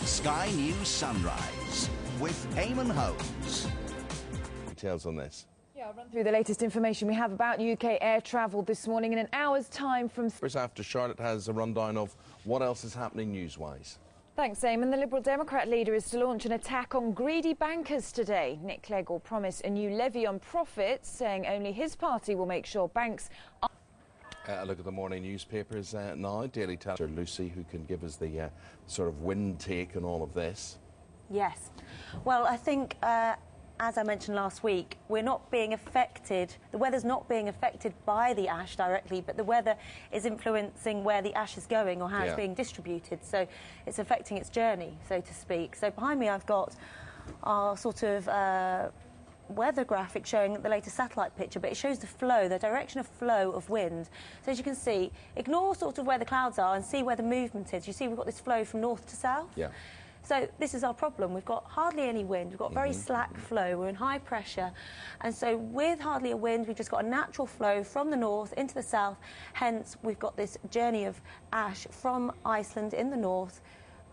Sky News Sunrise with Eamon Holmes. Details on this. Yeah, I'll run through the latest information we have about UK air travel this morning in an hour's time from... First, after Charlotte has a rundown of what else is happening news-wise. Thanks, Eamon. The Liberal Democrat leader is to launch an attack on greedy bankers today. Nick Clegg will promise a new levy on profits, saying only his party will make sure banks are... A look at the morning newspapers now. Daily Telegraph. Lucy, who can give us the sort of wind take on all of this. Yes. Well, I think, as I mentioned last week, we're not being affected, the weather's not being affected by the ash directly, but the weather is influencing where the ash is going or how it's being distributed. So it's affecting its journey, so to speak. So behind me I've got our sort of weather graphic showing the latest satellite picture, but it shows the flow, the direction of flow of wind. So as you can see, ignore sort of where the clouds are and see where the movement is. You see we've got this flow from north to south. Yeah. So this is our problem. We've got hardly any wind. We've got very slack flow. We're in high pressure. And so with hardly a wind, we've just got a natural flow from the north into the south. Hence, we've got this journey of ash from Iceland in the north,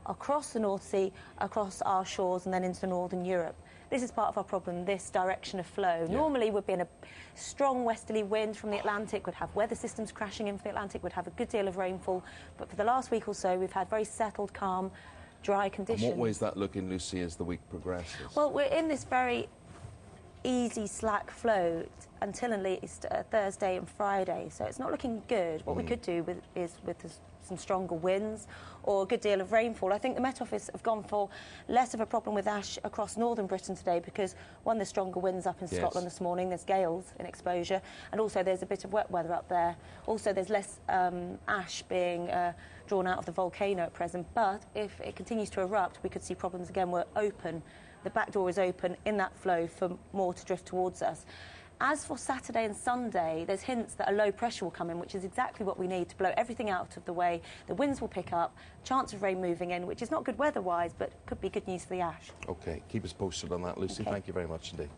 across the North Sea, across our shores, and then into northern Europe. This is part of our problem, this direction of flow. Yeah. Normally, we'd be in a strong westerly wind from the Atlantic, we'd have weather systems crashing into the Atlantic, we'd have a good deal of rainfall. But for the last week or so, we've had very settled, calm, dry conditions. And what way is that looking, Lucy, as the week progresses? Well, we're in this very easy, slack flow until at least Thursday and Friday, so it's not looking good. What we could do is with some stronger winds or a good deal of rainfall. I think the Met Office have gone for less of a problem with ash across northern Britain today because, one, there's stronger winds up in Scotland this morning, there's gales in exposure, and also there's a bit of wet weather up there. Also, there's less ash being drawn out of the volcano at present, but if it continues to erupt, we could see problems again. We're open. The back door is open in that flow for more to drift towards us. As for Saturday and Sunday, there's hints that a low pressure will come in, which is exactly what we need to blow everything out of the way. The winds will pick up, chance of rain moving in, which is not good weather-wise, but could be good news for the ash. OK, keep us posted on that, Lucy. Okay. Thank you very much indeed.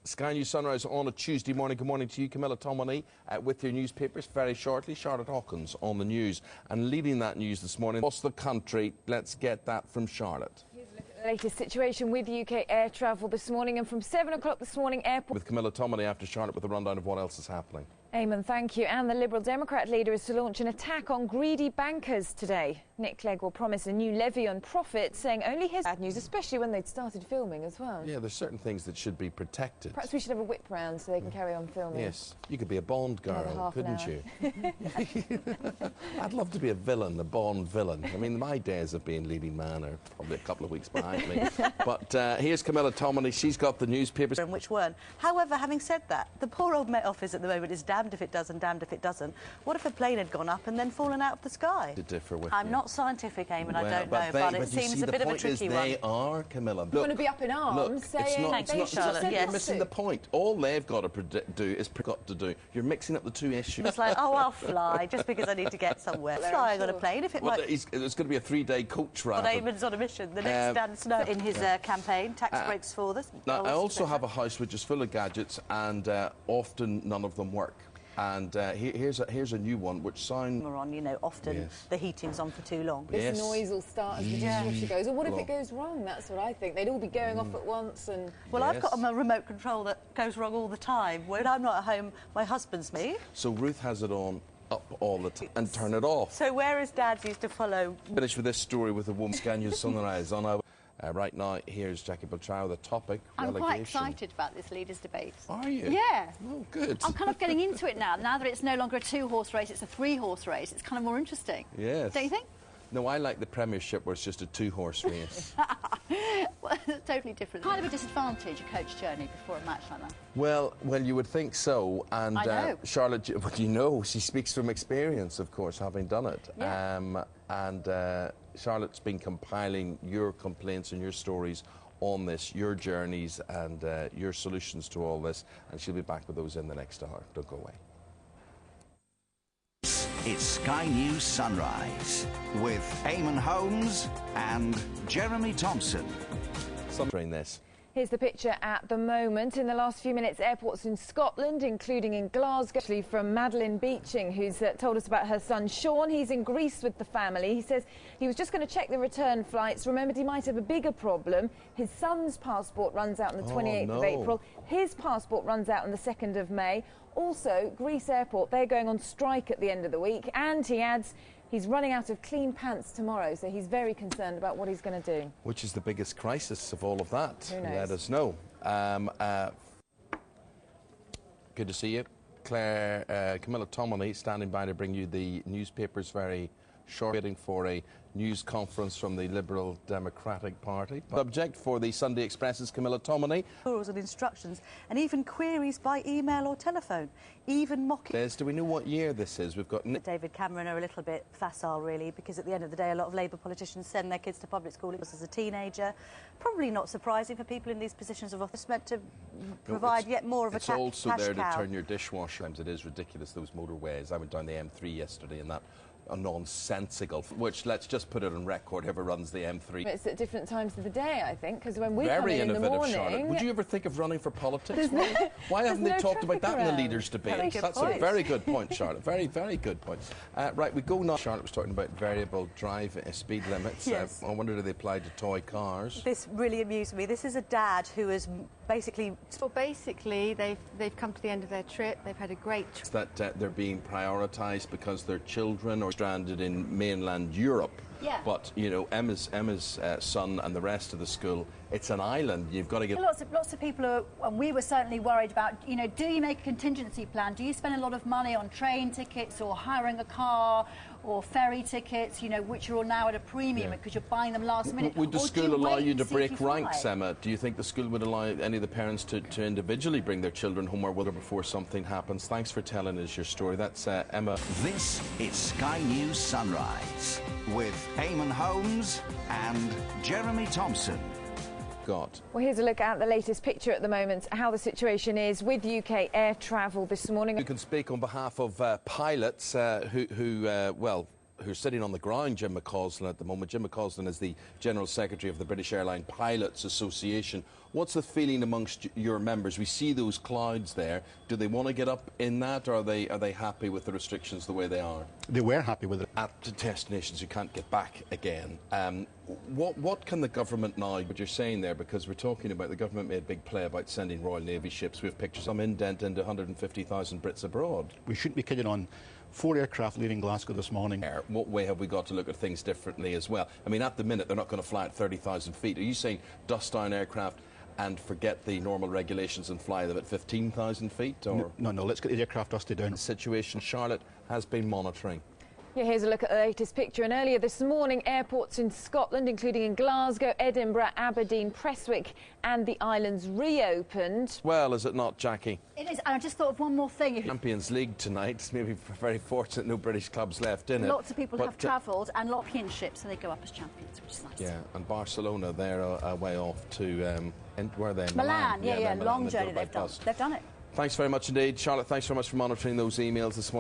Sky News Sunrise on a Tuesday morning. Good morning to you, Camilla Tomoney, with your newspapers. Very shortly, Charlotte Hawkins on the news. And leading that news this morning across the country, let's get that from Charlotte. The latest situation with UK air travel this morning, and from 7 o'clock this morning, airport... With Camilla Tomoney after Charlotte with a rundown of what else is happening. Eamon, thank you. And the Liberal Democrat leader is to launch an attack on greedy bankers today. Nick Clegg will promise a new levy on profits, saying only his... Bad news, especially when they'd started filming as well. Yeah, there's certain things that should be protected. Perhaps we should have a whip round so they can carry on filming. Yes, you could be a Bond girl, couldn't you? I'd love to be a villain, a Bond villain. I mean, my days of being leading man are probably a couple of weeks behind me. But here's Camilla Tomoney. She's got the newspapers. Which weren't. However, having said that, the poor old Met Office at the moment is damned if it does and damned if it doesn't. What if a plane had gone up and then fallen out of the sky? To differ with I'm not scientific, Eamon, I don't know, but it seems a bit of a tricky one. They are, Camilla. Look, you want to be up in arms, look, saying... You're missing the point. All they've got to do. You're mixing up the two issues. It's like, oh, I'll fly, just because I need to get somewhere. Flying on a plane, if it might... It's going to be a 3-day coach ride. Well, Eamon's on a mission. The next Dan Snow in his campaign, tax breaks for this. Now, I also have a house which is full of gadgets, and often none of them work. And here's a new one which sounds... You know, often the heating's on for too long. This noise will start as the dishwasher goes. Or what if it goes wrong? That's what I think. They'd all be going off at once and... Well, I've got a remote control that goes wrong all the time. When I'm not at home, my husband's me. So Ruth has it on up all the time and turn it off. So whereas Dad used to follow... Finish with this story with a woman. Sky News Sunrise on our... right now, here's Jackie Beltrao, the topic, I'm relegation. quite excited about this leaders' debate. Are you? Yeah. Oh, good. I'm kind of getting into it now. Now that it's no longer a 2-horse race, it's a 3-horse race. It's kind of more interesting. Yes. Don't you think? No, I like the Premiership where it's just a 2-horse race. Well, it's totally different. Kind of a disadvantage, a coach journey before a match like that. Well, you would think so. And I know. Charlotte, well, you know, she speaks from experience, of course, having done it. Yeah. Charlotte's been compiling your complaints and your stories on this, your journeys and your solutions to all this, and she'll be back with those in the next hour. Don't go away. It's Sky News Sunrise with Eamon Holmes and Jeremy Thompson. Train this. Here's the picture at the moment. In the last few minutes, airports in Scotland, including in Glasgow. Actually, from Madeline Beeching, who's told us about her son Sean. He's in Greece with the family. He says he was just going to check the return flights. Remembered he might have a bigger problem. His son's passport runs out on the 28th of April. His passport runs out on the 2nd of May. Also, Greece Airport, they're going on strike at the end of the week. And he adds, he's running out of clean pants tomorrow, so he's very concerned about what he's going to do. Which is the biggest crisis of all of that? Who knows? Let us know. Good to see you. Camilla Tomoney standing by to bring you the newspapers very short, waiting for a news conference from the Liberal Democratic Party. Subject for the Sunday Express's Camilla Tomoney. Rules and instructions, and even queries by email or telephone, even mocking. Do we know what year this is? We've got David Cameron are a little bit facile, really, because at the end of the day, a lot of Labour politicians send their kids to public school as a teenager. Probably not surprising for people in these positions of office, meant to provide yet more of a cash cow. It's also there to turn your dishwasher. It is ridiculous, those motorways. I went down the M3 yesterday and that nonsensical, which, let's just put it on record, whoever runs the M3. It's at different times of the day, I think, because when we come Very in the morning... Charlotte. Would you ever think of running for politics? Why haven't they talked about that in the leaders' debate? That's a very good point, Charlotte. Very, very good point. Right, we go now. Charlotte was talking about variable drive speed limits. Yes. I wonder, do they apply to toy cars? This really amused me. This is a dad who is basically... Well, basically, they've come to the end of their trip. They've had a great trip. That they're being prioritised because their children are stranded in mainland Europe. Yeah. But, you know, Emma's son and the rest of the school, it's an island. You've got to get... Lots of people are, and we were certainly worried about, you know, do you make a contingency plan? Do you spend a lot of money on train tickets or hiring a car or ferry tickets, you know, which are all now at a premium because you're buying them last minute? Would the school allow you to break ranks, Emma? Do you think the school would allow any of the parents to individually bring their children home or whether before something happens? Thanks for telling us your story. That's Emma. This is Sky News Sunrise with Eamon Holmes and Jeremy Thompson. Well, here's a look at the latest picture at the moment, how the situation is with UK air travel this morning. You can speak on behalf of pilots who are sitting on the ground, Jim McCausland, at the moment. Jim McCausland is the General Secretary of the British Airline Pilots Association. What's the feeling amongst your members? We see those clouds there. Do they want to get up in that, or are they happy with the restrictions the way they are? They were happy with it. At destinations you can't get back again. What can the government now, what you're saying there, because we're talking about the government made a big play about sending Royal Navy ships. We have pictures of some indent into 150,000 Brits abroad. We shouldn't be kidding on. 4 aircraft leaving Glasgow this morning. What way have we got to look at things differently as well? I mean, at the minute, they're not going to fly at 30,000 feet. Are you saying dust down aircraft and forget the normal regulations and fly them at 15,000 feet? Or? No, let's get the aircraft dusted down. The situation Charlotte has been monitoring. Yeah, here's a look at the latest picture. And earlier this morning, airports in Scotland, including in Glasgow, Edinburgh, Aberdeen, Prestwick and the islands reopened. Well, is it not, Jackie? It is, and I just thought of one more thing. Champions League tonight. Maybe very fortunate no British clubs left in it. Lots of people have travelled and lot of championships, so they go up as champions, which is nice. Yeah, and Barcelona, they're a way off to, where are they? Milan, yeah, Milan. long journey they've done. They've done it. Thanks very much indeed. Charlotte, thanks very much for monitoring those emails this morning.